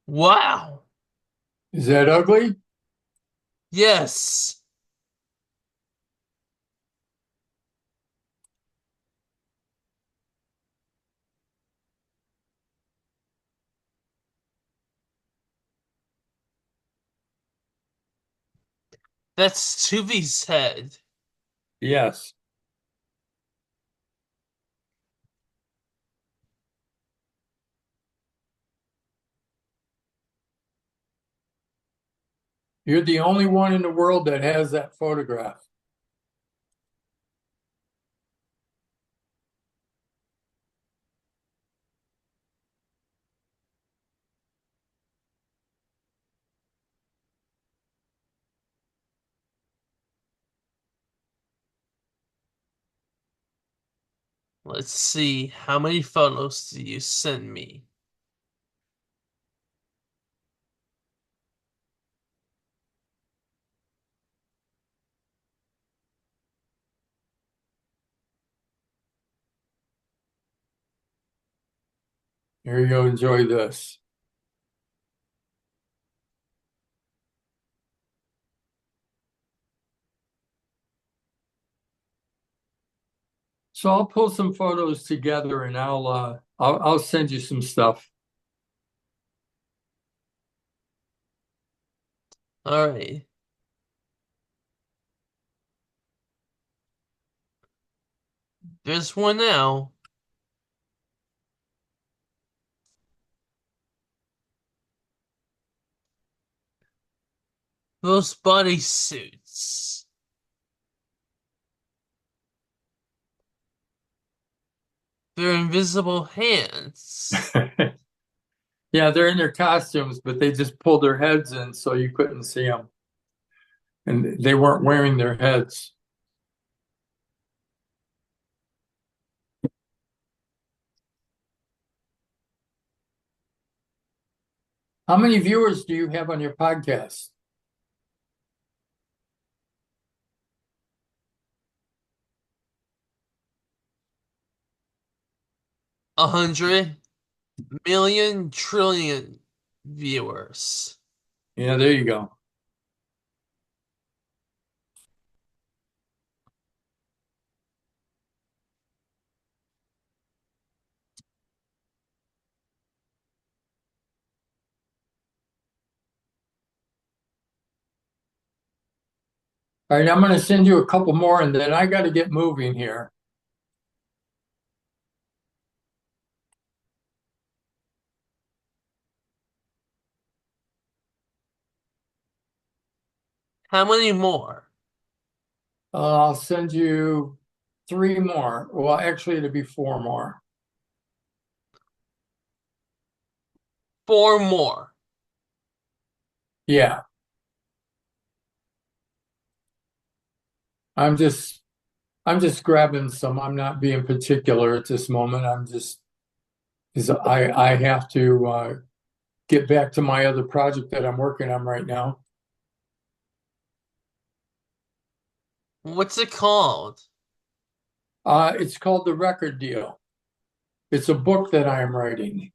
Wow. Is that ugly? Yes. That's Tuvi's head. Yes. You're the only one in the world that has that photograph. Let's see. How many photos do you send me? Here you go. Enjoy this. So I'll pull some photos together and I'll send you some stuff. All right. There's one now. Those bodysuits. their invisible hands. Yeah, they're in their costumes, but they just pulled their heads in so you couldn't see them. And they weren't wearing their heads. How many viewers do you have on your podcast? 100 million trillion viewers. Yeah, there you go. All right, I'm going to send you a couple more and then I got to get moving here. How many more? I'll send you three more. Well, actually, it'll be four more. 4 more. Yeah, I'm just grabbing some. I'm not being particular at this moment. I'm just because I have to get back to my other project that I'm working on right now. What's it called? It's called The Record Deal. It's a book that I am writing,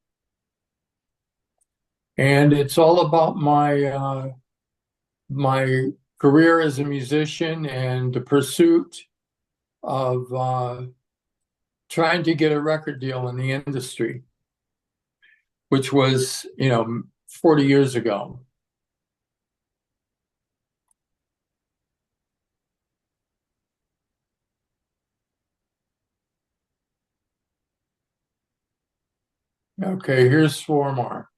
and it's all about my career as a musician and the pursuit of trying to get a record deal in the industry, which was, 40 years ago. Okay, here's four more.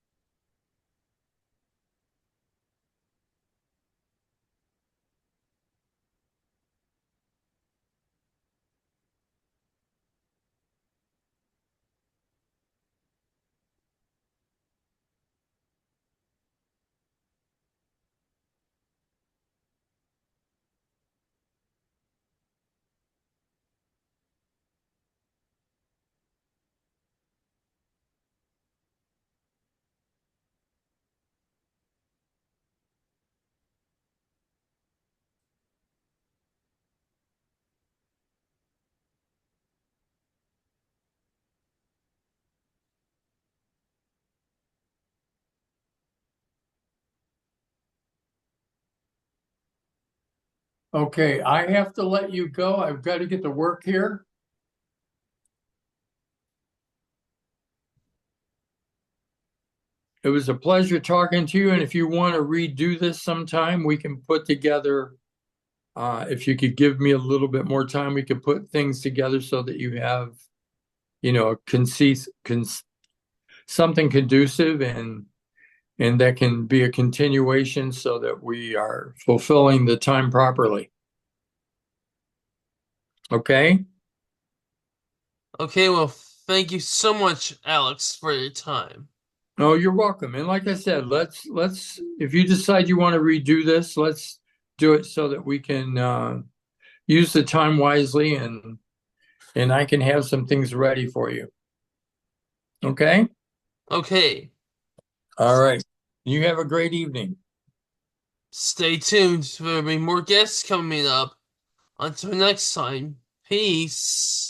Okay, I have to let you go. I've got to get to work here. It was a pleasure talking to you. And if you want to redo this sometime, we can put together, if you could give me a little bit more time, we could put things together so that you have, a something conducive and that can be a continuation so that we are fulfilling the time properly. Okay? Okay, well, thank you so much, Alex, for your time. Oh, you're welcome. And like I said, let's if you decide you want to redo this, let's do it so that we can use the time wisely and I can have some things ready for you. Okay? Okay, All right. You have a great evening. stay tuned. There will be more guests coming up. Until next time, peace.